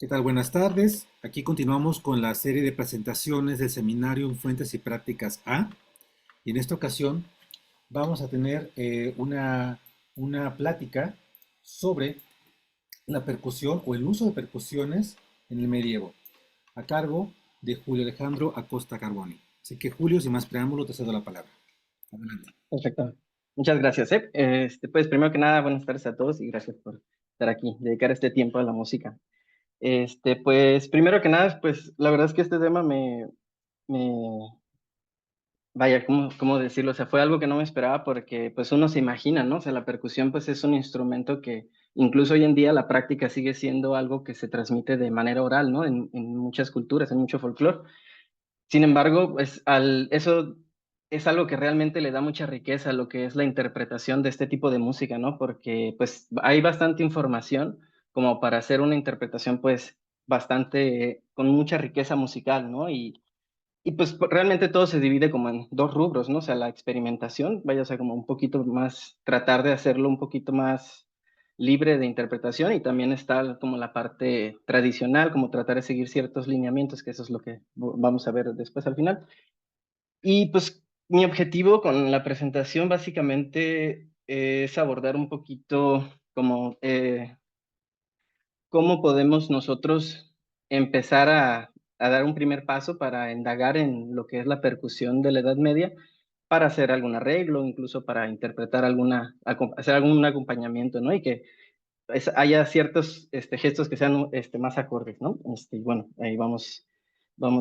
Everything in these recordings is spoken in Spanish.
¿Qué tal? Buenas tardes. Aquí continuamos con la serie de presentaciones del seminario en Fuentes y Prácticas A. Y en esta ocasión vamos a tener una plática sobre la percusión o el uso de percusiones en el medievo, a cargo de Julio Alejandro Acosta Carboni. Así que Julio, sin más preámbulo, te cedo la palabra. Adelante. Perfecto. Muchas gracias, ¿eh? Pues primero que nada, buenas tardes a todos y gracias por estar aquí, dedicar este tiempo a la música. Pues primero que nada, pues la verdad es que este tema me, vaya, ¿cómo decirlo? O sea, fue algo que no me esperaba porque pues uno se imagina, ¿no? O sea, la percusión pues es un instrumento que incluso hoy en día la práctica sigue siendo algo que se transmite de manera oral, ¿no? En muchas culturas, en mucho folclore. Sin embargo, pues eso es algo que realmente le da mucha riqueza a lo que es la interpretación de este tipo de música, ¿no? Porque pues hay bastante información como para hacer una interpretación pues bastante con mucha riqueza musical, ¿no? Y pues realmente todo se divide como en dos rubros, ¿no? O sea, la experimentación, vaya, o sea, como un poquito más, tratar de hacerlo un poquito más libre de interpretación y también está como la parte tradicional, como tratar de seguir ciertos lineamientos, que eso es lo que vamos a ver después al final. Y pues mi objetivo con la presentación básicamente es abordar un poquito como cómo podemos nosotros empezar a dar un primer paso para indagar en lo que es la percusión de la Edad Media, para hacer algún arreglo, incluso para interpretar hacer algún acompañamiento, ¿no? Y que haya ciertos gestos que sean más acordes, ¿no? Y bueno, ahí vamos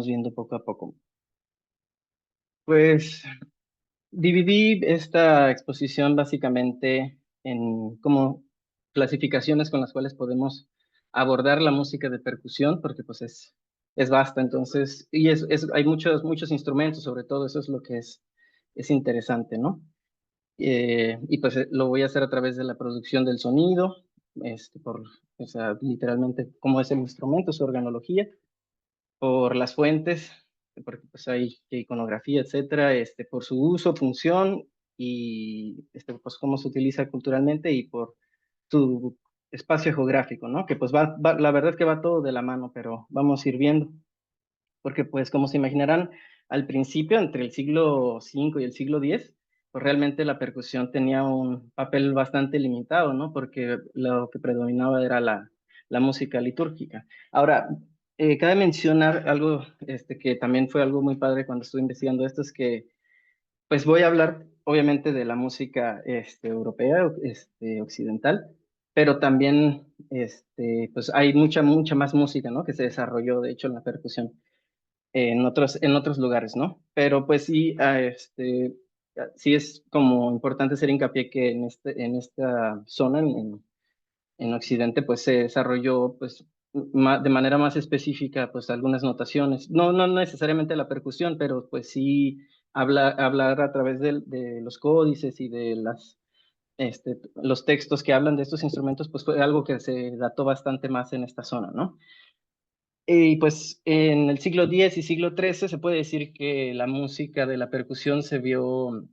viendo poco a poco. Pues dividí esta exposición básicamente en como clasificaciones con las cuales podemos abordar la música de percusión, porque pues es vasta, entonces, y hay muchos instrumentos, sobre todo, eso es lo que es interesante, ¿no? Y pues lo voy a hacer a través de la producción del sonido, o sea, literalmente cómo es el instrumento, su organología, por las fuentes, porque pues hay iconografía, etcétera, por su uso, función y pues cómo se utiliza culturalmente y por su espacio geográfico, ¿no? Que pues la verdad es que va todo de la mano, pero vamos a ir viendo, porque pues como se imaginarán, al principio, entre el siglo V y el siglo X, pues realmente la percusión tenía un papel bastante limitado, ¿no? Porque lo que predominaba era la música litúrgica. Ahora, cabe mencionar algo que también fue algo muy padre cuando estuve investigando esto, es que pues voy a hablar obviamente de la música europea, occidental, pero también pues hay mucha más música, ¿no? Que se desarrolló, de hecho, en la percusión en otros lugares, ¿no? Pero pues sí, sí es como importante hacer hincapié que en esta zona, en Occidente, pues se desarrolló pues de manera más específica pues algunas notaciones, no necesariamente la percusión, pero pues sí hablar a través de los códices y de los textos que hablan de estos instrumentos, pues fue algo que se dató bastante más en esta zona, ¿no? Y pues en el siglo X y siglo XIII se puede decir que la música de la percusión se vio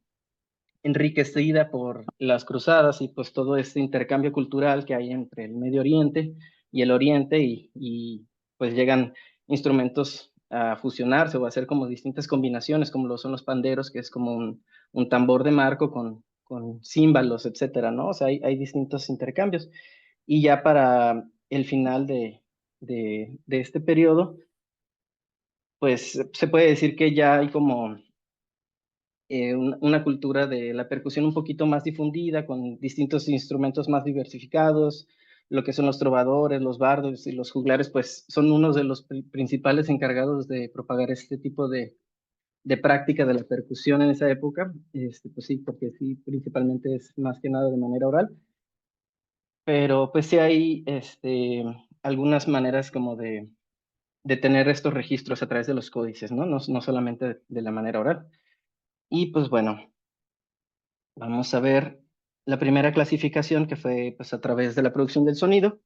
enriquecida por las cruzadas y pues todo este intercambio cultural que hay entre el Medio Oriente y el Oriente pues llegan instrumentos a fusionarse o a hacer como distintas combinaciones, como lo son los panderos, que es como un tambor de marco con címbalos, etcétera, ¿no? O sea, hay distintos intercambios. Y ya para el final de este periodo, pues se puede decir que ya hay como una cultura de la percusión un poquito más difundida, con distintos instrumentos más diversificados, lo que son los trovadores, los bardos y los juglares, pues son unos de los principales encargados de propagar este tipo de práctica de la percusión en esa época. Pues sí, porque sí, principalmente es más que nada de manera oral, pero pues sí hay algunas maneras como de tener estos registros a través de los códices, ¿no? No solamente de la manera oral. Y pues bueno, vamos a ver la primera clasificación que fue pues a través de la producción del sonido.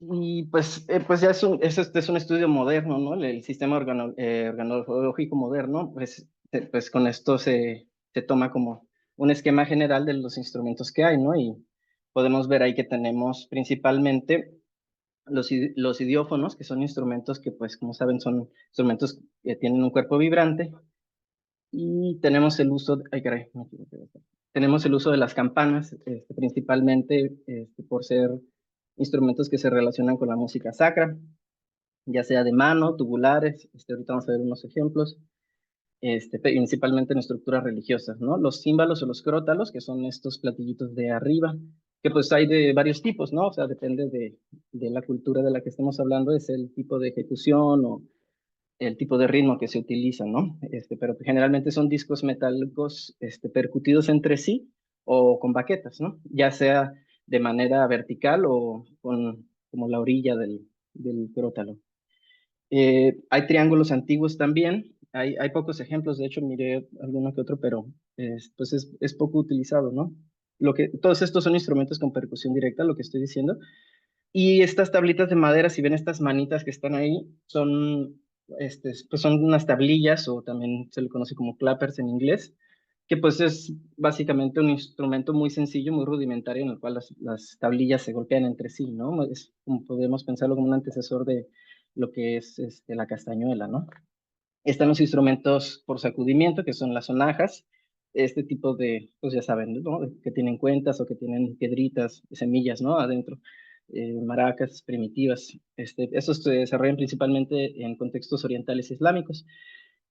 Y pues ya este es un estudio moderno, ¿no? El sistema organológico moderno, pues con esto se toma como un esquema general de los instrumentos que hay, ¿no? Y podemos ver ahí que tenemos principalmente los idiófonos, que son instrumentos que, pues, como saben, son instrumentos que tienen un cuerpo vibrante. Y tenemos el uso, ay, caray, me equivoqué. Tenemos el uso de las campanas, principalmente por ser instrumentos que se relacionan con la música sacra, ya sea de mano, tubulares, ahorita vamos a ver unos ejemplos, principalmente en estructuras religiosas, ¿no? Los címbalos o los crótalos, que son estos platillitos de arriba, que pues hay de varios tipos, ¿no? O sea, depende de la cultura de la que estemos hablando, es el tipo de ejecución o el tipo de ritmo que se utiliza, ¿no? Pero generalmente son discos metálicos percutidos entre sí o con baquetas, ¿no? Ya sea de manera vertical o con como la orilla del crótalo. Hay triángulos antiguos también, hay pocos ejemplos, de hecho miré alguno que otro, pero pues es poco utilizado, ¿no? Todos estos son instrumentos con percusión directa, lo que estoy diciendo, y estas tablitas de madera, si ven estas manitas que están ahí, pues son unas tablillas o también se le conoce como clappers en inglés, que pues es básicamente un instrumento muy sencillo, muy rudimentario, en el cual las tablillas se golpean entre sí, ¿no? Es como podemos pensarlo como un antecesor de lo que es la castañuela, ¿no? Están los instrumentos por sacudimiento, que son las sonajas, este tipo de, pues ya saben, ¿no? Que tienen cuentas o que tienen piedritas, semillas, ¿no? Adentro, maracas primitivas. Esos se desarrollan principalmente en contextos orientales islámicos.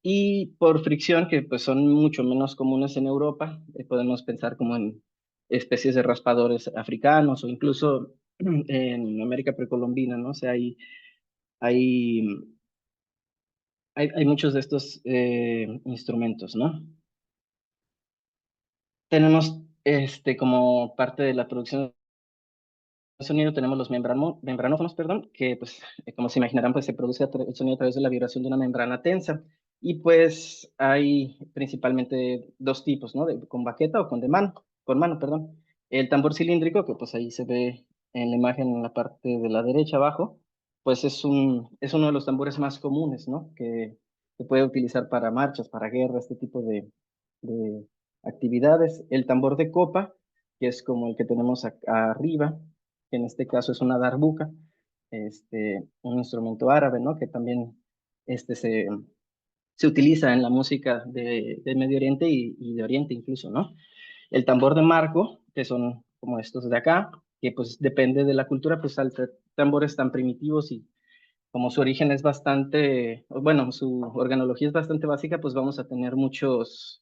Y por fricción, que pues son mucho menos comunes en Europa, podemos pensar como en especies de raspadores africanos o incluso en América precolombina, ¿no? O sea, hay hay muchos de estos instrumentos, ¿no? Tenemos, como parte de la producción de sonido, tenemos los membranófonos, perdón, que, pues, como se imaginarán, pues se produce el sonido a través de la vibración de una membrana tensa. Y pues hay principalmente dos tipos, ¿no? Con baqueta o con mano, perdón. El tambor cilíndrico, que pues ahí se ve en la imagen en la parte de la derecha abajo, pues es uno de los tambores más comunes, ¿no? Que se puede utilizar para marchas, para guerra, este tipo de actividades. El tambor de copa, que es como el que tenemos arriba, que en este caso es una darbuka, un instrumento árabe, ¿no? Que también se utiliza en la música de Medio Oriente y de Oriente incluso, ¿no? El tambor de marco, que son como estos de acá, que pues depende de la cultura, pues al ser tambores tan primitivos y como su origen es bastante, bueno, su organología es bastante básica, pues vamos a tener muchas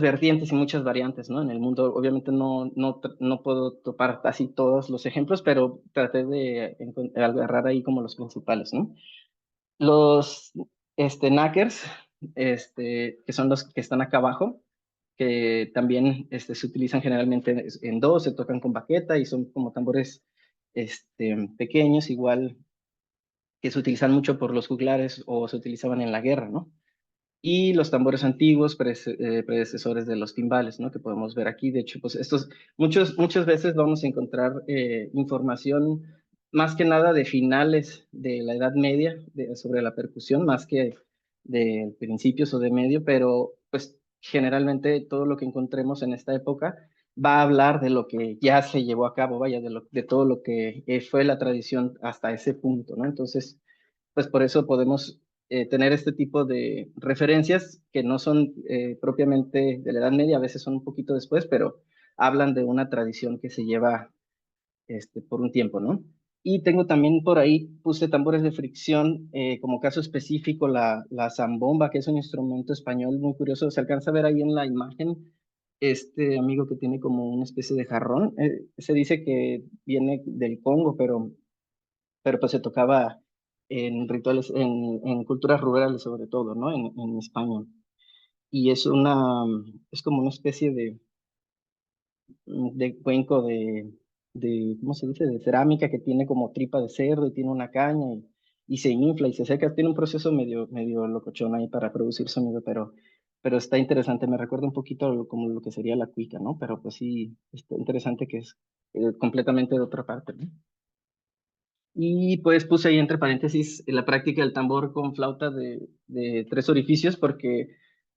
vertientes y muchas variantes, ¿no? En el mundo, obviamente no puedo topar así todos los ejemplos, pero traté de agarrar ahí como los principales, ¿no? Los knackers, que son los que están acá abajo, que también se utilizan generalmente en dos, se tocan con baqueta y son como tambores pequeños, igual que se utilizan mucho por los juglares o se utilizaban en la guerra, ¿no? Y los tambores antiguos, predecesores de los timbales, ¿no? Que podemos ver aquí. De hecho, pues muchas veces vamos a encontrar información más que nada de finales de la Edad Media sobre la percusión, más que de principios o de medio, pero pues generalmente todo lo que encontremos en esta época va a hablar de lo que ya se llevó a cabo, vaya, de todo lo que fue la tradición hasta ese punto, ¿no? Entonces, pues por eso podemos tener este tipo de referencias que no son propiamente de la Edad Media, a veces son un poquito después, pero hablan de una tradición que se lleva por un tiempo, ¿no? Y tengo también por ahí, puse tambores de fricción, como caso específico, la zambomba, que es un instrumento español muy curioso. Se alcanza a ver ahí en la imagen este amigo que tiene como una especie de jarrón. Se dice que viene del Congo, pero pues se tocaba en rituales, en culturas rurales sobre todo, ¿no? En España. Y es como una especie de cuenco ¿cómo se dice? De cerámica que tiene como tripa de cerdo y tiene una caña y se infla y se seca. Tiene un proceso medio locochón ahí para producir sonido, pero está interesante. Me recuerda un poquito como lo que sería la cuica, ¿no? Pero pues sí, está interesante que es completamente de otra parte, ¿no? Y pues puse ahí entre paréntesis la práctica del tambor con flauta de tres orificios porque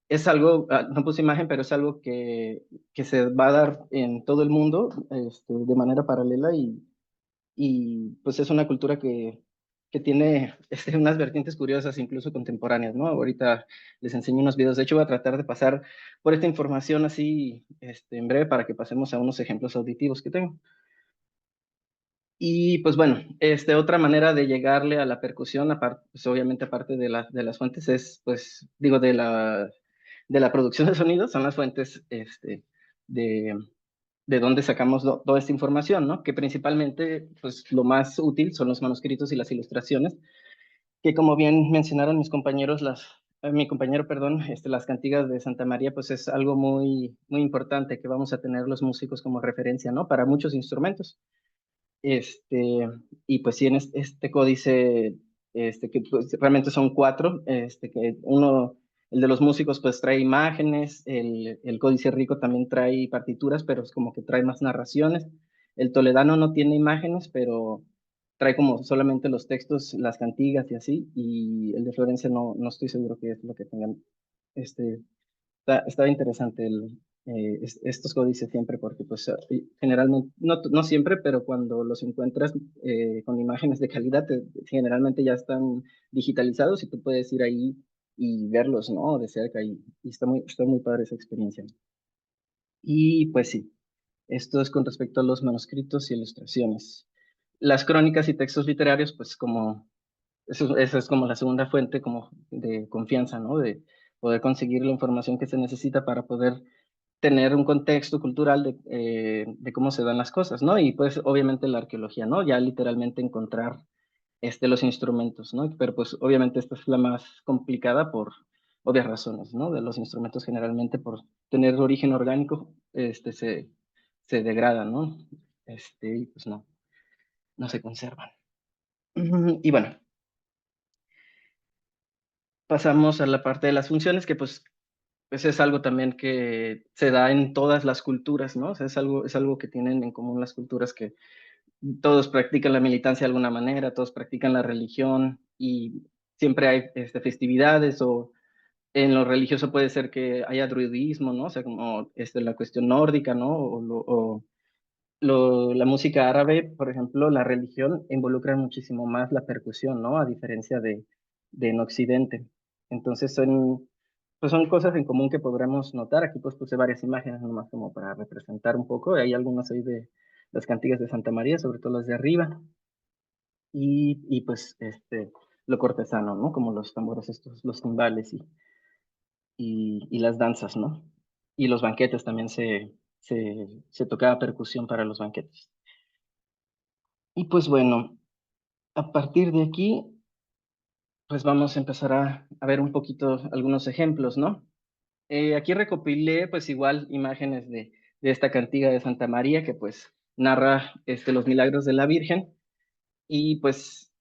es algo, no puse imagen, pero es algo que se va a dar en todo el mundo de manera paralela y pues es una cultura que tiene unas vertientes curiosas, incluso contemporáneas, ¿no? Ahorita les enseño unos videos, de hecho voy a tratar de pasar por esta información así en breve para que pasemos a unos ejemplos auditivos que tengo. Y pues bueno, otra manera de llegarle a la percusión, aparte, pues obviamente aparte de las fuentes, es, pues, digo, de la producción de sonidos, son las fuentes de, de dónde sacamos toda esta información, ¿no? Que principalmente, pues, lo más útil son los manuscritos y las ilustraciones, que como bien mencionaron mis compañeros, mi compañero, perdón, las cantigas de Santa María, pues es algo muy, muy importante que vamos a tener los músicos como referencia, ¿no? Para muchos instrumentos. Este, y pues sí, en este códice, que pues, realmente son cuatro, que uno, el de los músicos, pues trae imágenes, el códice rico también trae partituras, pero es como que trae más narraciones. El toledano no tiene imágenes, pero trae como solamente los textos, las cantigas y así, y el de Florencia no estoy seguro qué es lo que tengan. Este, está interesante estos códices siempre porque pues generalmente, no siempre, pero cuando los encuentras con imágenes de calidad, generalmente ya están digitalizados y tú puedes ir ahí y verlos, ¿no? De cerca y está muy padre esa experiencia. Y pues sí, esto es con respecto a los manuscritos y ilustraciones. Las crónicas y textos literarios, pues como esa es como la segunda fuente como de confianza, ¿no? De poder conseguir la información que se necesita para poder tener un contexto cultural de cómo se dan las cosas, ¿no? Y pues obviamente la arqueología, ¿no? Ya literalmente encontrar los instrumentos, ¿no? Pero pues obviamente esta es la más complicada por obvias razones, ¿no? De los instrumentos generalmente por tener origen orgánico, se degradan, ¿no? Y pues no se conservan. Y bueno, pasamos a la parte de las funciones, que pues es algo también que se da en todas las culturas, ¿no? O sea, es algo que tienen en común las culturas, que todos practican la militancia de alguna manera, todos practican la religión y siempre hay festividades o en lo religioso puede ser que haya druidismo, ¿no? O sea, como la cuestión nórdica, ¿no? La música árabe, por ejemplo, la religión involucra muchísimo más la percusión, ¿no? A diferencia de en Occidente. Entonces pues son cosas en común que podremos notar. Aquí pues puse varias imágenes nomás como para representar un poco. Hay algunas ahí de las cantigas de Santa María, sobre todo las de arriba. Y pues lo cortesano, ¿no? Como los tambores estos, los timbales y las danzas, ¿no? Y los banquetes también se tocaba percusión para los banquetes. Y pues bueno, a partir de aquí, pues vamos a empezar a ver un poquito algunos ejemplos, ¿no? Aquí recopilé pues igual imágenes de esta cantiga de Santa María que pues narra los milagros de la Virgen y pues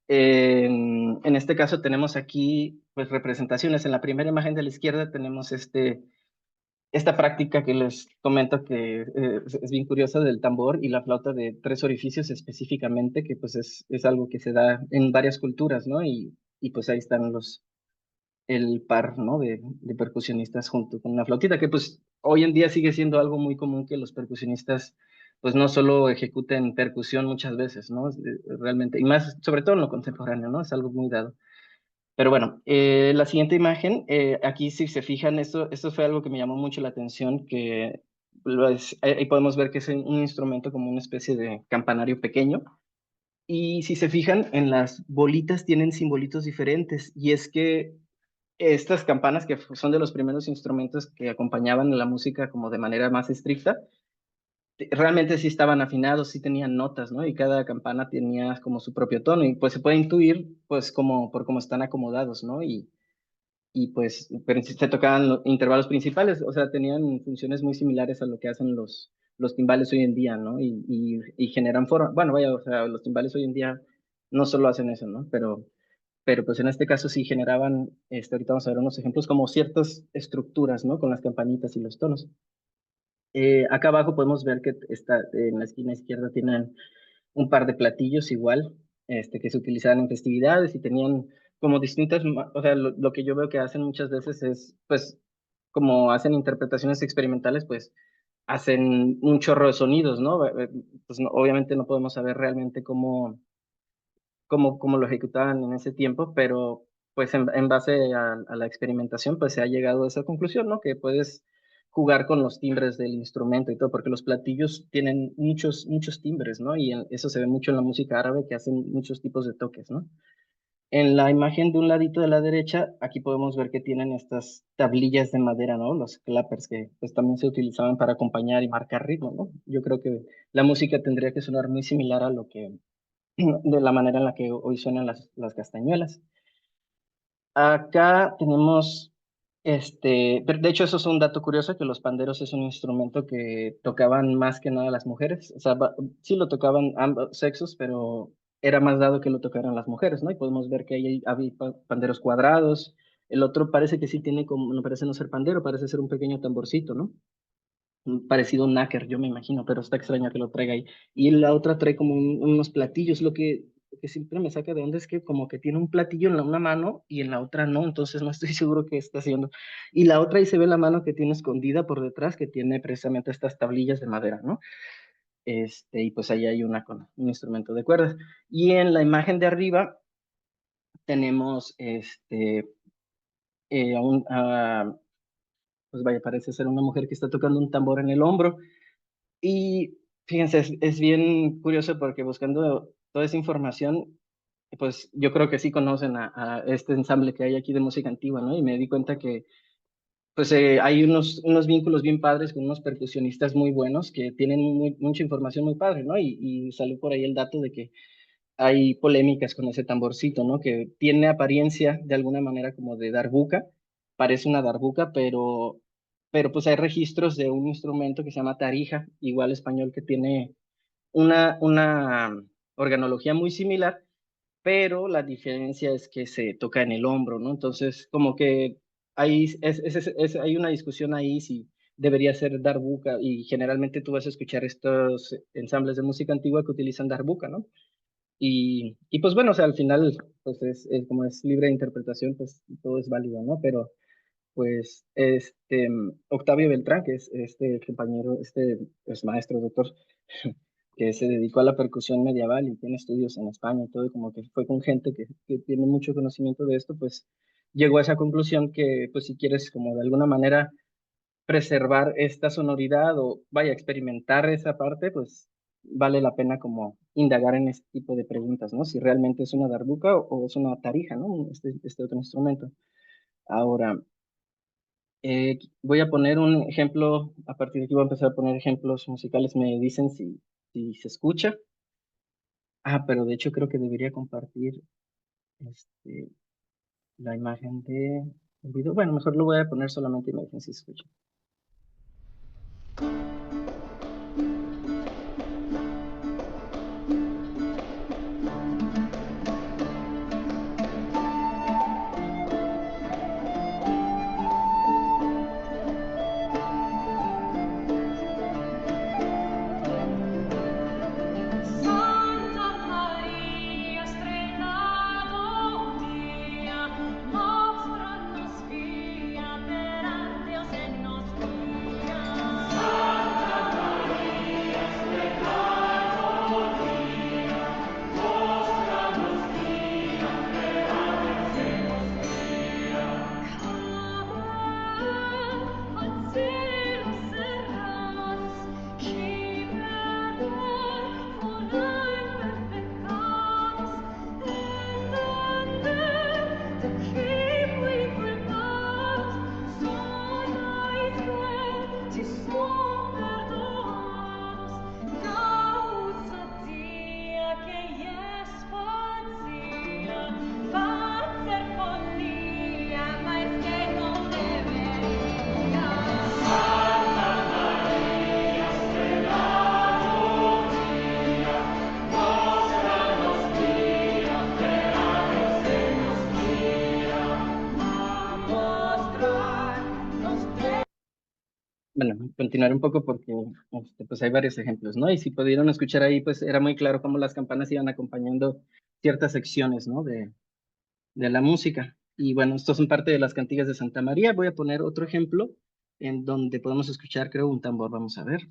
en este caso tenemos aquí pues representaciones. En la primera imagen de la izquierda tenemos esta práctica que les comento que es bien curiosa del tambor y la flauta de tres orificios específicamente, que pues es algo que se da en varias culturas, ¿no? Y pues ahí están el par, ¿no? De percusionistas junto con una flautita, que pues hoy en día sigue siendo algo muy común que los percusionistas pues no solo ejecuten percusión muchas veces, ¿no? Realmente, y más sobre todo en lo contemporáneo, ¿no? Es algo muy dado. Pero bueno, la siguiente imagen, aquí si se fijan, esto fue algo que me llamó mucho la atención, que ahí podemos ver que es un instrumento como una especie de campanario pequeño. Y si se fijan, en las bolitas tienen simbolitos diferentes. Y es que estas campanas, que son de los primeros instrumentos que acompañaban a la música como de manera más estricta, realmente sí estaban afinados, sí tenían notas, ¿no? Y cada campana tenía como su propio tono. Y pues se puede intuir, pues, como por cómo están acomodados, ¿no? Y pues pero sí se tocaban los intervalos principales, o sea, tenían funciones muy similares a lo que hacen los timbales hoy en día, ¿no? Y generan forma, bueno, vaya, o sea, los timbales hoy en día no solo hacen eso, ¿no? Pero pues en este caso sí generaban, ahorita vamos a ver unos ejemplos, como ciertas estructuras, ¿no? Con las campanitas y los tonos. Acá abajo podemos ver que en la esquina izquierda tienen un par de platillos igual, que se utilizaban en festividades y tenían como distintas, o sea, lo que yo veo que hacen muchas veces es, pues, como hacen interpretaciones experimentales, pues, hacen un chorro de sonidos, ¿no? Pues obviamente no podemos saber realmente cómo lo ejecutaban en ese tiempo, pero pues en base a la experimentación, pues se ha llegado a esa conclusión, ¿no? Que puedes jugar con los timbres del instrumento y todo, porque los platillos tienen muchos timbres, ¿no? Y eso se ve mucho en la música árabe, que hacen muchos tipos de toques, ¿no? En la imagen de un ladito de la derecha, aquí podemos ver que tienen estas tablillas de madera, ¿no? Los clappers que pues también se utilizaban para acompañar y marcar ritmo, ¿no? Yo creo que la música tendría que sonar muy similar a lo que, de la manera en la que hoy suenan las castañuelas. Acá tenemos, pero de hecho eso es un dato curioso, que los panderos es un instrumento que tocaban más que nada las mujeres, o sea, sí lo tocaban ambos sexos, pero era más dado que lo tocaran las mujeres, ¿no? Y podemos ver que ahí había panderos cuadrados, el otro parece que sí tiene como, no parece no ser pandero, parece ser un pequeño tamborcito, ¿no? Parecido a un náker, yo me imagino, pero está extraño que lo traiga ahí. Y la otra trae como unos platillos, lo que siempre me saca de onda es que como que tiene un platillo en una mano y en la otra no, entonces no estoy seguro qué está haciendo. Y la otra ahí se ve la mano que tiene escondida por detrás, que tiene precisamente estas tablillas de madera, ¿no? Y pues ahí hay una con un instrumento de cuerdas. Y en la imagen de arriba tenemos, pues vaya, parece ser una mujer que está tocando un tambor en el hombro. Y fíjense, es bien curioso porque buscando toda esa información, pues yo creo que sí conocen a este ensamble que hay aquí de música antigua, ¿no? Y me di cuenta que pues hay unos vínculos bien padres con unos percusionistas muy buenos que tienen mucha información muy padre, ¿no? Y salió por ahí el dato de que hay polémicas con ese tamborcito, ¿no? Que tiene apariencia de alguna manera como de darbuka, parece una darbuka, pero pues hay registros de un instrumento que se llama tarija, igual español, que tiene una organología muy similar, pero la diferencia es que se toca en el hombro, ¿no? Entonces, como que hay una discusión ahí si debería ser darbuka, y generalmente tú vas a escuchar estos ensambles de música antigua que utilizan darbuka, ¿no? Y pues bueno, o sea, al final, pues como es libre de interpretación, pues todo es válido, ¿no? Pero pues Octavio Beltrán, que es este compañero, pues maestro, doctor, que se dedicó a la percusión medieval y tiene estudios en España y todo, y como que fue con gente que tiene mucho conocimiento de esto, pues llegó a esa conclusión que, pues si quieres como de alguna manera preservar esta sonoridad o vaya a experimentar esa parte, pues vale la pena como indagar en este tipo de preguntas, ¿no? Si realmente es una darbuka o es una tarija, ¿no? Este otro instrumento. Ahora, voy a poner un ejemplo, a partir de aquí voy a empezar a poner ejemplos musicales, me dicen si se escucha. Pero de hecho creo que debería compartir este, la imagen de el video. Bueno, mejor lo voy a poner solamente imagen si se escucha. Santa Maria, estrella dia, mostra-nos via perante Deus e nos guia. Santa Maria, estrella dia, mostra-nos via perante Deus e nos guia. Ad cielos cerrados, que Bueno, continuar un poco porque pues hay varios ejemplos, ¿no? Y si pudieron escuchar ahí, pues era muy claro cómo las campanas iban acompañando ciertas secciones, ¿no? De la música. Y bueno, estos son parte de las cantigas de Santa María. Voy a poner otro ejemplo en donde podemos escuchar, creo, un tambor. Vamos a ver.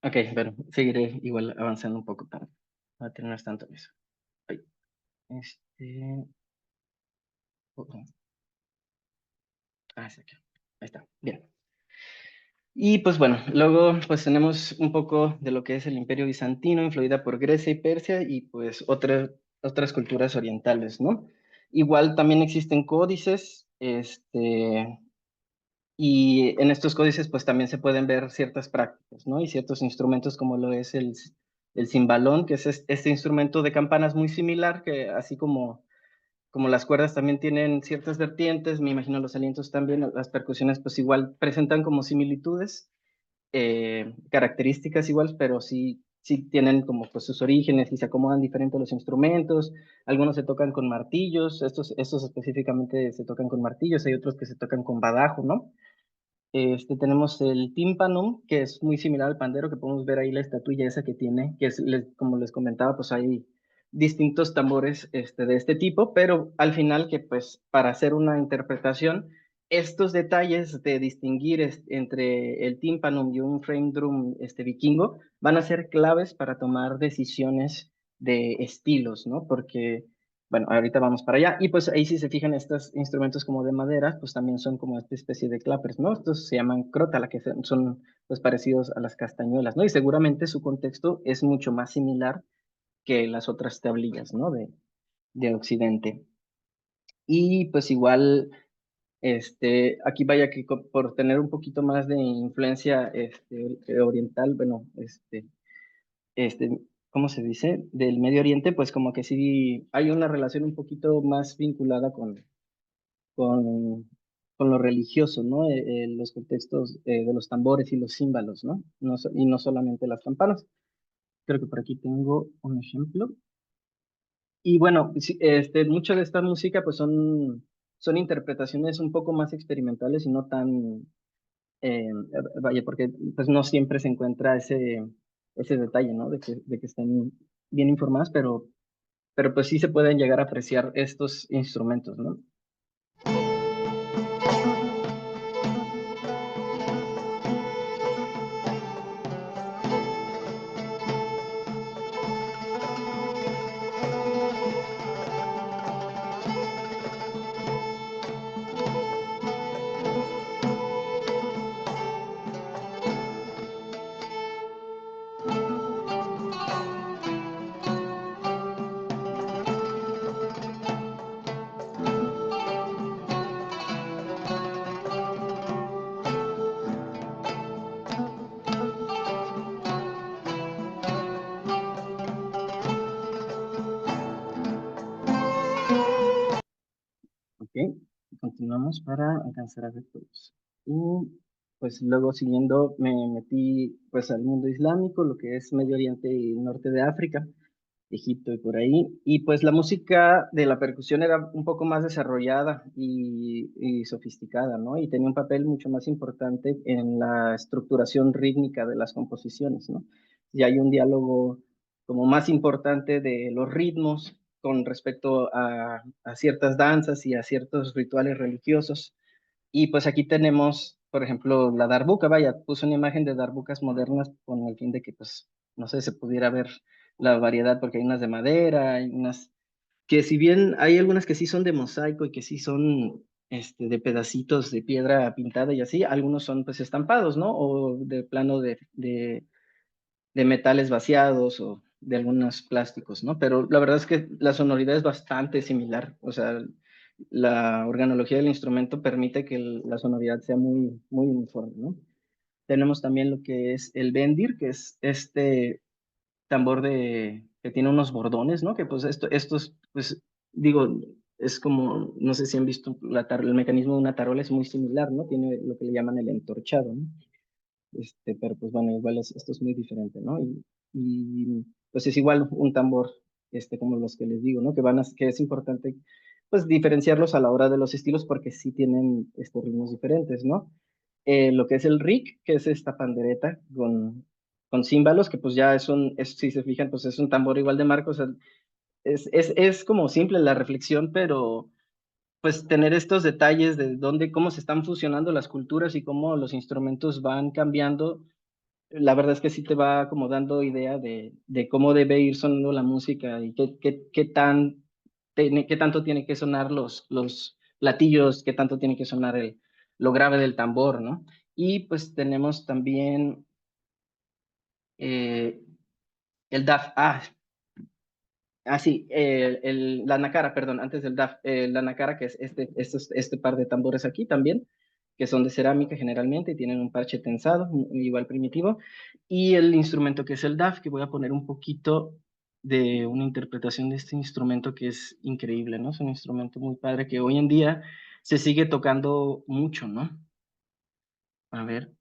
Ok, pero seguiré igual avanzando un poco para no tener tanto en eso. Ay, Este... oh, oh. Es aquí. Ahí está. Bien. Y pues bueno, luego pues tenemos un poco de lo que es el Imperio Bizantino, influida por Grecia y Persia y pues otras culturas orientales, ¿no? Igual también existen códices, y en estos códices pues también se pueden ver ciertas prácticas, ¿no? Y ciertos instrumentos como lo es el cimbalón, que es este instrumento de campanas muy similar, que así como las cuerdas también tienen ciertas vertientes, me imagino los alientos también, las percusiones pues igual presentan como similitudes, características igual, pero sí tienen como pues sus orígenes y se acomodan diferente a los instrumentos. Algunos se tocan con martillos, estos específicamente se tocan con martillos, hay otros que se tocan con badajo, ¿no? Tenemos el tímpanum, que es muy similar al pandero, que podemos ver ahí la estatuilla esa que tiene, que es, como les comentaba, pues hay distintos tambores de este tipo, pero al final que pues para hacer una interpretación, estos detalles de distinguir entre el tímpanum y un frame drum vikingo van a ser claves para tomar decisiones de estilos, ¿no? Porque bueno, ahorita vamos para allá. Y pues ahí si se fijan, estos instrumentos como de madera, pues también son como esta especie de clappers, ¿no? Estos se llaman crotala, que son pues parecidos a las castañuelas, ¿no? Y seguramente su contexto es mucho más similar que las otras tablillas, ¿no? De Occidente. Y pues igual, aquí vaya que por tener un poquito más de influencia oriental, bueno, este, ¿cómo se dice? Del Medio Oriente, pues como que sí hay una relación un poquito más vinculada con, con lo religioso, ¿no? Los contextos de los tambores y los címbalos, ¿no? Y no solamente las campanas. Creo que por aquí tengo un ejemplo. Y bueno, sí, mucha de esta música pues son interpretaciones un poco más experimentales y no tan, vaya, porque pues no siempre se encuentra ese detalle, ¿no? De que estén bien informadas, pero pues sí se pueden llegar a apreciar estos instrumentos, ¿no? Ok, continuamos para alcanzar a ver todos. Y pues luego siguiendo me metí pues al mundo islámico, lo que es Medio Oriente y Norte de África, Egipto y por ahí. Y pues la música de la percusión era un poco más desarrollada y sofisticada, ¿no? Y tenía un papel mucho más importante en la estructuración rítmica de las composiciones, ¿no? Y hay un diálogo como más importante de los ritmos con respecto a ciertas danzas y a ciertos rituales religiosos. Y pues aquí tenemos, por ejemplo, la darbuka, vaya, puse una imagen de darbukas modernas con el fin de que, pues, no sé, se pudiera ver la variedad, porque hay unas de madera, hay unas que si bien hay algunas que sí son de mosaico y que sí son de pedacitos de piedra pintada y así, algunos son pues estampados, ¿no? O de plano de de metales vaciados o de algunos plásticos, ¿no? Pero la verdad es que la sonoridad es bastante similar, o sea, la organología del instrumento permite que la sonoridad sea muy, muy uniforme, ¿no? Tenemos también lo que es el bendir, que es este tambor que tiene unos bordones, ¿no? Que pues estos, pues digo, es como, no sé si han visto el mecanismo de una tarola, es muy similar, ¿no? Tiene lo que le llaman el entorchado, ¿no? Pero pues bueno, igual esto es muy diferente, ¿no? Pues es igual un tambor, como los que les digo, ¿no? Que es importante, pues diferenciarlos a la hora de los estilos porque sí tienen ritmos diferentes, ¿no? Lo que es el rick, que es esta pandereta con címbalos, que pues ya si se fijan, pues es un tambor igual de marco, o sea, es como simple la reflexión, pero pues tener estos detalles de cómo se están fusionando las culturas y cómo los instrumentos van cambiando, la verdad es que sí te va como dando idea de cómo debe ir sonando la música y qué tanto tiene que sonar los platillos, qué tanto tiene que sonar lo grave del tambor, ¿no? Y pues tenemos también eh, el DAF. Sí, la nacara, perdón, antes del DAF, la nacara, que es este par de tambores aquí también, que son de cerámica generalmente y tienen un parche tensado, igual primitivo, y el instrumento que es el DAF, que voy a poner un poquito de una interpretación de este instrumento que es increíble, ¿no? Es un instrumento muy padre que hoy en día se sigue tocando mucho, ¿no? A ver,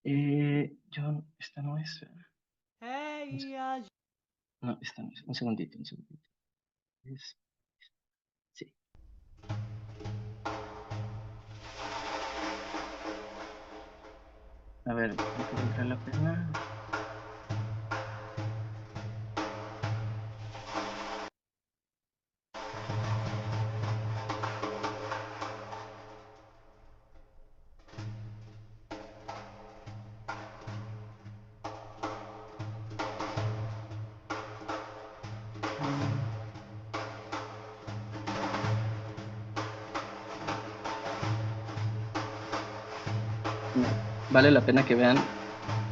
esta no es, no, esta no es, un segundito, un segundito. Sí. A ver, encontrar la pena. Vale la pena que vean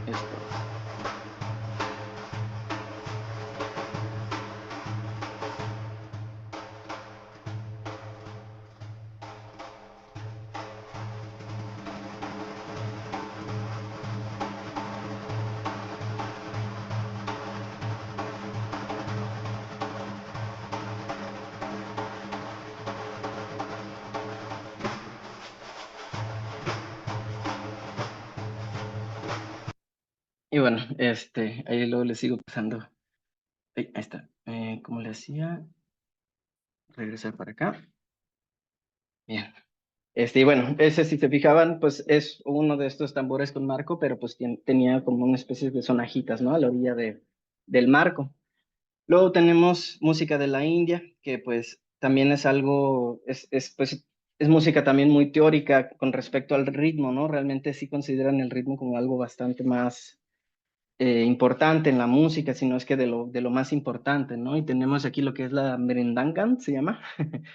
esto. Y bueno, ahí luego les sigo pasando. Ahí está. ¿Cómo le hacía? Regresar para acá. Bien. Y bueno, ese si se fijaban, pues es uno de estos tambores con marco, pero pues tenía como una especie de sonajitas, ¿no? A la orilla del marco. Luego tenemos música de la India, que pues también es algo, pues, es música también muy teórica con respecto al ritmo, ¿no? Realmente sí consideran el ritmo como algo bastante más importante en la música, sino es que de lo más importante, ¿no? Y tenemos aquí lo que es la merendangan, se llama.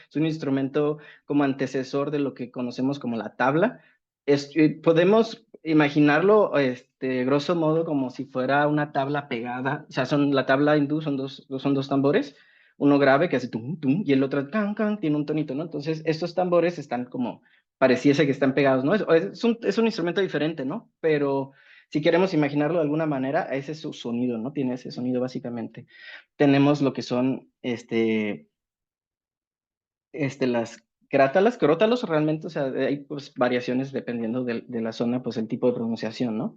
Es un instrumento como antecesor de lo que conocemos como la tabla. Podemos imaginarlo, grosso modo, como si fuera una tabla pegada. O sea, la tabla hindú son dos tambores, uno grave que hace tum, tum, y el otro can, can, tiene un tonito, ¿no? Entonces, estos tambores están como, pareciese que están pegados, ¿no? Es un instrumento diferente, ¿no? Pero si queremos imaginarlo de alguna manera, ese es su sonido, ¿no? Tiene ese sonido básicamente. Tenemos lo que son las crótalos realmente, o sea, hay pues variaciones dependiendo de la zona, pues el tipo de pronunciación, ¿no?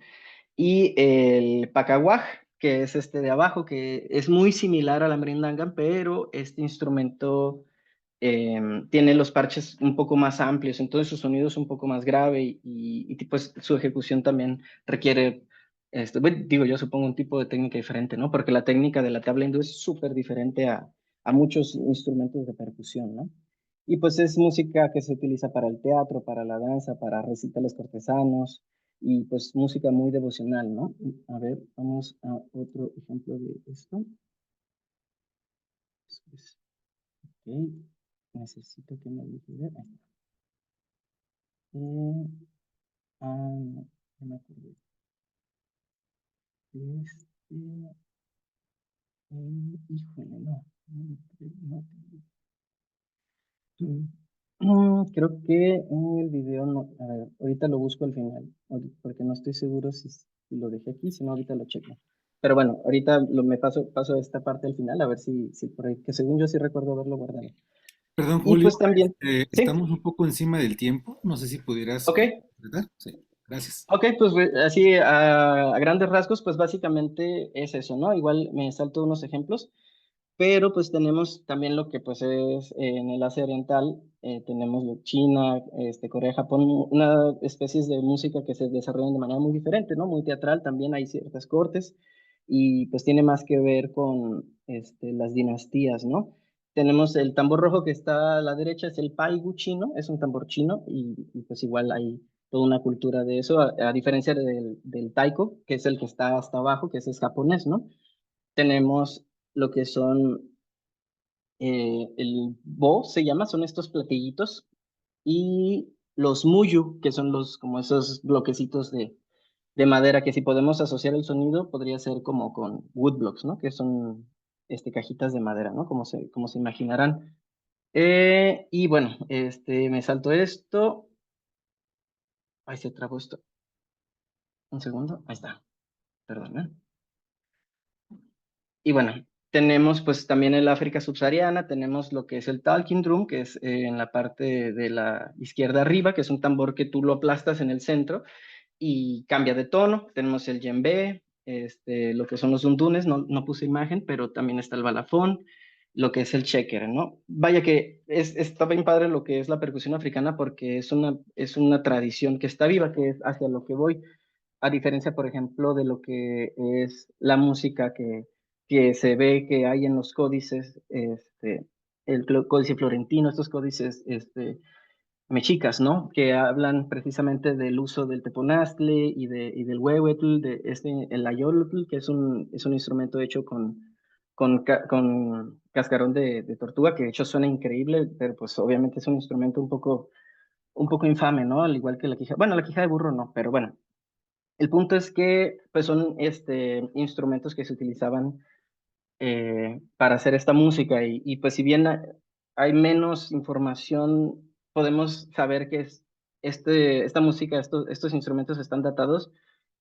Y el pacahuaj, que es este de abajo, que es muy similar a la merendangan, pero este instrumento tiene los parches un poco más amplios, entonces su sonido es un poco más grave y pues su ejecución también requiere, bueno, digo yo supongo un tipo de técnica diferente, ¿no? Porque la técnica de la tabla hindú es súper diferente a muchos instrumentos de percusión, ¿no? Y pues es música que se utiliza para el teatro, para la danza, para recitales cortesanos y pues música muy devocional, ¿no? A ver, vamos a otro ejemplo de esto. Ok, necesito que me ayude. Ahí está. No, no me acordé. Este, híjole, no. No, creo que en el video no. A ver, ahorita lo busco al final, porque no estoy seguro si lo dejé aquí, si no ahorita lo checo. Pero bueno, ahorita me paso a esta parte al final, a ver si por ahí, que según yo sí recuerdo haberlo guardado. Perdón, Y Julio, pues también, sí, estamos un poco encima del tiempo. No sé si pudieras ok, completar. Sí, gracias. ok, pues así a grandes rasgos, pues básicamente es eso, ¿no? Igual me salto unos ejemplos. Pero pues tenemos también lo que pues es en el Asia Oriental, tenemos China, Corea, Japón, una especies de música que se desarrollan de manera muy diferente, ¿no? Muy teatral, también hay ciertas cortes y pues tiene más que ver con las dinastías, ¿no? Tenemos el tambor rojo que está a la derecha, es el paigu chino, es un tambor chino y pues igual hay toda una cultura de eso, a diferencia del taiko, que es el que está hasta abajo, que ese es japonés, ¿no? Tenemos lo que son el bo se llama, son estos platillitos, y los muyu, que son como esos bloquecitos de madera, que si podemos asociar el sonido, podría ser como con woodblocks, ¿no? Que son cajitas de madera, ¿no? Como se imaginarán. Y bueno, me salto esto. Ahí se trabó esto. Un segundo. Ahí está. Perdón, ¿eh? Y bueno, tenemos pues también el África subsahariana, tenemos lo que es el talking drum, que es en la parte de la izquierda arriba, que es un tambor que tú lo aplastas en el centro y cambia de tono. Tenemos el djembe, lo que son los dundunes, no puse imagen, pero también está el balafón, lo que es el checker, ¿no? Vaya que está bien padre lo que es la percusión africana porque es una tradición que está viva, que es hacia lo que voy a diferencia, por ejemplo, de lo que es la música que se ve que hay en los códices, el códice florentino, estos códices mexicas, ¿no? Que hablan precisamente del uso del teponaztle y del huehuetl, el ayolotl, que es un instrumento hecho con cascarón de tortuga, que de hecho suena increíble, pero pues obviamente es un instrumento un poco infame, ¿no? Al igual que la quija, bueno, la quija de burro no, pero bueno, el punto es que pues son instrumentos que se utilizaban para hacer esta música pues si bien hay menos información, podemos saber que esta música, estos instrumentos están datados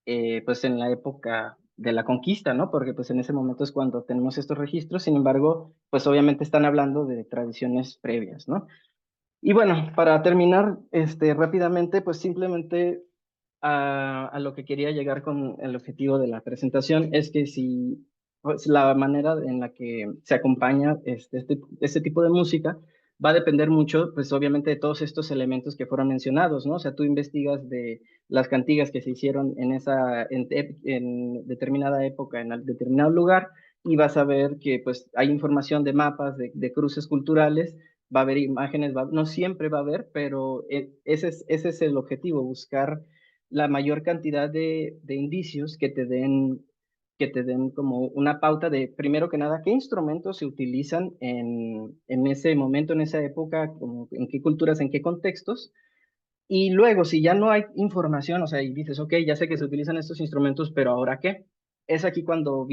pues en la época de la conquista, ¿no? Porque pues en ese momento es cuando tenemos estos registros, sin embargo, pues obviamente están hablando de tradiciones previas, ¿no? Y bueno, para terminar, rápidamente, pues simplemente a lo que quería llegar con el objetivo de la presentación es que si pues, la manera en la que se acompaña este tipo de música va a depender mucho, pues obviamente de todos estos elementos que fueron mencionados, ¿no? O sea, tú investigas de las cantigas que se hicieron en determinada época, en determinado lugar, y vas a ver que pues hay información de mapas, de cruces culturales, va a haber imágenes, no siempre va a haber, pero ese es el objetivo, buscar la mayor cantidad de indicios que te den como una pauta de, primero que nada, qué instrumentos se utilizan en ese momento, en esa época, como, en qué culturas, en qué contextos. Y luego, si ya no hay información, o sea, y dices, ok, ya sé que se utilizan estos instrumentos, pero ¿ahora qué? Es aquí cuando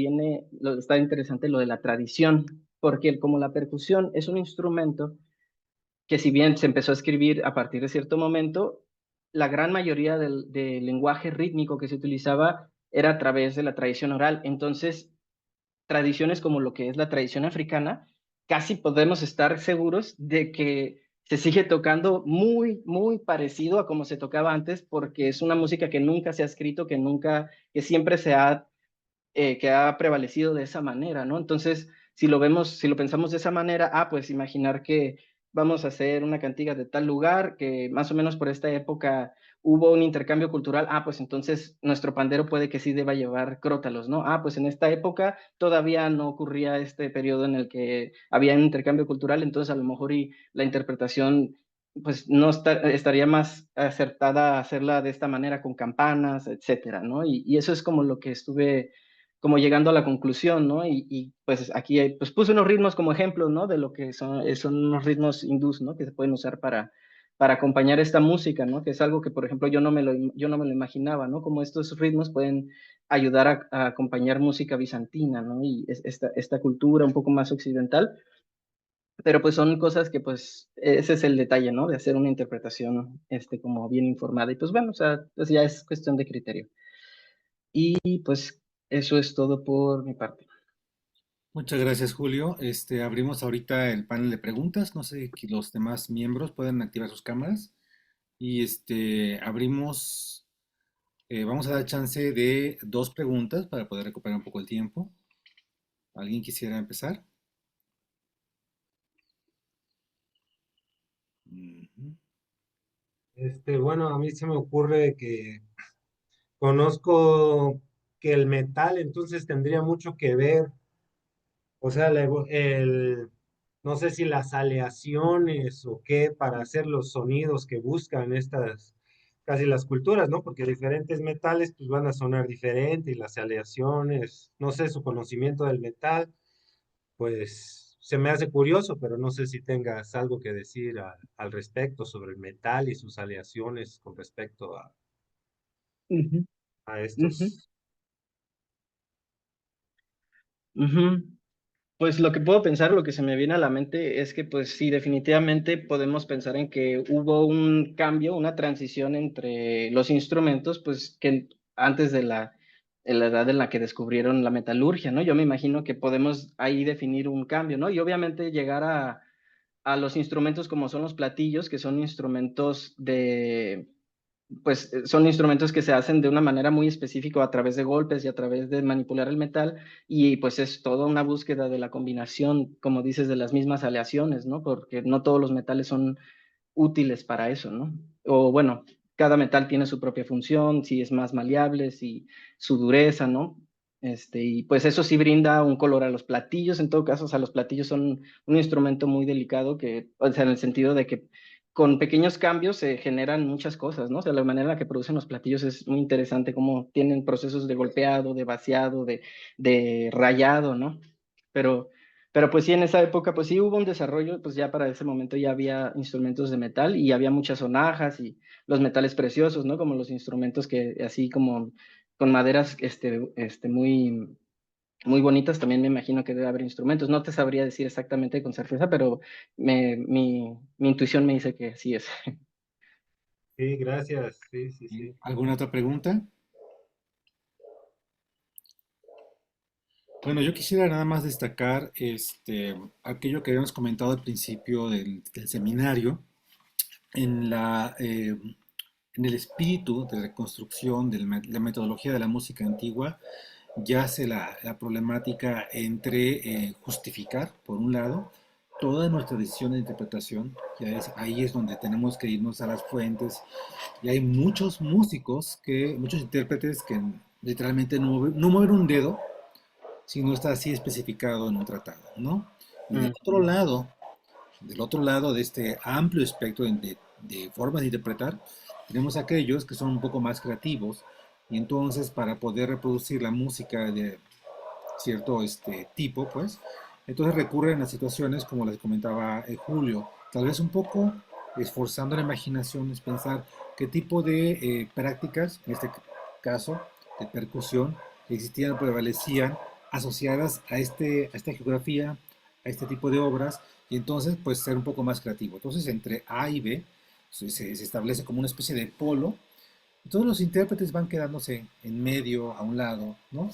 está interesante lo de la tradición, porque como la percusión es un instrumento que si bien se empezó a escribir a partir de cierto momento, la gran mayoría del lenguaje rítmico que se utilizaba era a través de la tradición oral. Entonces, tradiciones como lo que es la tradición africana, casi podemos estar seguros de que se sigue tocando muy, muy parecido a como se tocaba antes, porque es una música que nunca se ha escrito, que siempre que ha prevalecido de esa manera, ¿no? Entonces, si lo pensamos de esa manera, pues imaginar que vamos a hacer una cantiga de tal lugar, que más o menos por esta época hubo un intercambio cultural, pues entonces nuestro pandero puede que sí deba llevar crótalos, ¿no? Pues en esta época todavía no ocurría este periodo en el que había un intercambio cultural, entonces a lo mejor y la interpretación pues no estaría más acertada a hacerla de esta manera con campanas, etcétera, ¿no? Y eso es como lo que estuve como llegando a la conclusión, ¿no? Pues aquí pues puse unos ritmos como ejemplo, ¿no? De lo que son unos ritmos hindús, ¿no? Que se pueden usar para acompañar esta música, ¿no? Que es algo que, por ejemplo, yo no me lo imaginaba, ¿no? Como estos ritmos pueden ayudar a acompañar música bizantina, ¿no? Y esta cultura un poco más occidental, pero pues son cosas que pues ese es el detalle, ¿no? De hacer una interpretación como bien informada y pues bueno, o sea, pues ya es cuestión de criterio. Y pues eso es todo por mi parte. Muchas gracias, Julio. Abrimos ahorita el panel de preguntas. No sé si los demás miembros pueden activar sus cámaras. Y abrimos, vamos a dar chance de dos preguntas para poder recuperar un poco el tiempo. ¿Alguien quisiera empezar? Ujú. Bueno, a mí se me ocurre que conozco que el metal entonces tendría mucho que ver, o sea, no sé si las aleaciones o qué para hacer los sonidos que buscan estas, casi las culturas, ¿no? Porque diferentes metales pues van a sonar diferente y las aleaciones, no sé, su conocimiento del metal, pues se me hace curioso, pero no sé si tengas algo que decir al respecto sobre el metal y sus aleaciones con respecto Ujú, a ujú, estos. ujú. Pues lo que puedo pensar, lo que se me viene a la mente es que pues sí, definitivamente podemos pensar en que hubo un cambio, una transición entre los instrumentos, pues que antes de la edad en la que descubrieron la metalurgia, ¿no? Yo me imagino que podemos ahí definir un cambio, ¿no? Y obviamente llegar a los instrumentos como son los platillos, que son instrumentos pues son instrumentos que se hacen de una manera muy específica a través de golpes y a través de manipular el metal y pues es toda una búsqueda de la combinación, como dices, de las mismas aleaciones, ¿no? Porque no todos los metales son útiles para eso, ¿no? O bueno, cada metal tiene su propia función, si es más maleable, si su dureza, ¿no? Y pues eso sí brinda un color a los platillos, en todo caso, o sea, los platillos son un instrumento muy delicado que, o sea, en el sentido de que con pequeños cambios se generan muchas cosas, ¿no? O sea, la manera en la que producen los platillos es muy interesante, cómo tienen procesos de golpeado, de vaciado, de rayado, ¿no? Pero pero pues sí, en esa época pues sí hubo un desarrollo, pues ya para ese momento ya había instrumentos de metal y había muchas sonajas y los metales preciosos, ¿no? Como los instrumentos que así como con maderas muy, muy bonitas, también me imagino que debe haber instrumentos. No te sabría decir exactamente con certeza, pero mi intuición me dice que sí es. Sí, gracias. Sí, sí, sí. ¿Alguna otra pregunta? Bueno, yo quisiera nada más destacar aquello que habíamos comentado al principio del seminario, en en el espíritu de reconstrucción de la metodología de la música antigua, yace la problemática entre justificar, por un lado, toda nuestra decisión de interpretación, ahí es donde tenemos que irnos a las fuentes, y hay muchos músicos, muchos intérpretes que literalmente no mueven un dedo si no está así especificado en un tratado, ¿no? Y Ujú, del otro lado de este amplio espectro de formas de interpretar, tenemos aquellos que son un poco más creativos y entonces para poder reproducir la música de cierto tipo, pues, entonces recurren a situaciones como les comentaba Julio, tal vez un poco esforzando la imaginación, es pensar qué tipo de prácticas, en este caso de percusión, existían o prevalecían asociadas a esta geografía, a este tipo de obras, y entonces pues ser un poco más creativo. Entonces entre A y B se establece como una especie de polo y todos los intérpretes van quedándose en medio, a un lado, ¿no?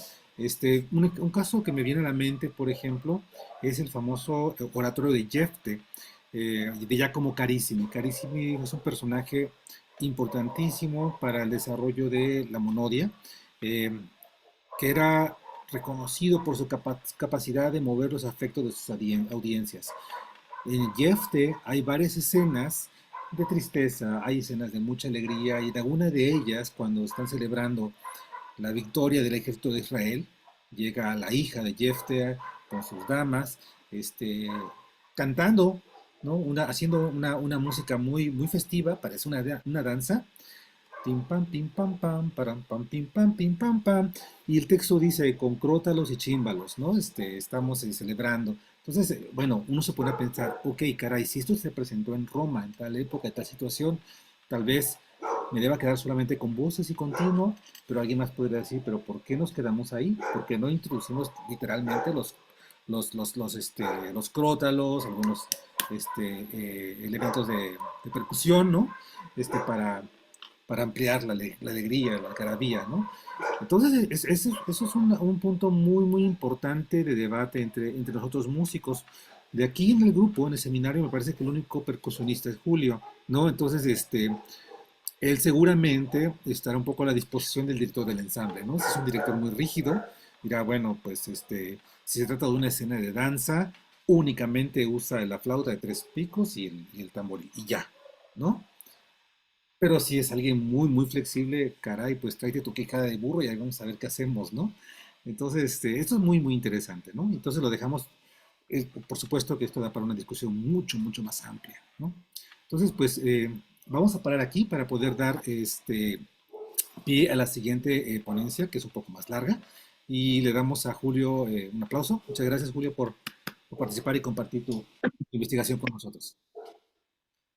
Un caso que me viene a la mente, por ejemplo, es el famoso oratorio de Jefte, de Giacomo Carissimi. Carissimi es un personaje importantísimo para el desarrollo de la monodia, eh, que era reconocido por su capacidad de mover los afectos de sus audiencias. En Jefte hay varias escenas de tristeza, hay escenas de mucha alegría y en alguna de ellas, cuando están celebrando la victoria del ejército de Israel, llega la hija de Jefte con sus damas, este, cantando, ¿no? Haciendo una música muy festiva, parece una danza, pim pam pam, param pam pim pam pam. Y el texto dice con crótalos y chímbalos, ¿no? Estamos celebrando. Entonces, bueno, uno se pone a pensar, ok, caray, si esto se presentó en Roma, en tal época, en tal situación, tal vez me deba quedar solamente con voces y continuo, pero alguien más podría decir, pero ¿por qué nos quedamos ahí? ¿Por qué no introducimos literalmente los crótalos, algunos elementos de percusión, ¿no? Para, ampliar la alegría, la algarabía, ¿no? Entonces, eso es un punto muy, muy importante de debate entre nosotros músicos. De aquí en el grupo, en el seminario, me parece que el único percusionista es Julio, ¿no? Entonces, él seguramente estará un poco a la disposición del director del ensamble, ¿no? Si es un director muy rígido, dirá, bueno, pues si se trata de una escena de danza, únicamente usa la flauta de tres picos y el tambor y ya, ¿no? Pero si es alguien muy, muy flexible, caray, pues tráete tu quijada de burro y ahí vamos a ver qué hacemos, ¿no? Entonces, esto es muy, muy interesante, ¿no? Entonces lo dejamos, por supuesto que esto da para una discusión mucho, mucho más amplia, ¿no? Entonces, pues vamos a parar aquí para poder dar pie a la siguiente ponencia, que es un poco más larga, y le damos a Julio un aplauso. Muchas gracias, Julio, por participar y compartir tu investigación con nosotros.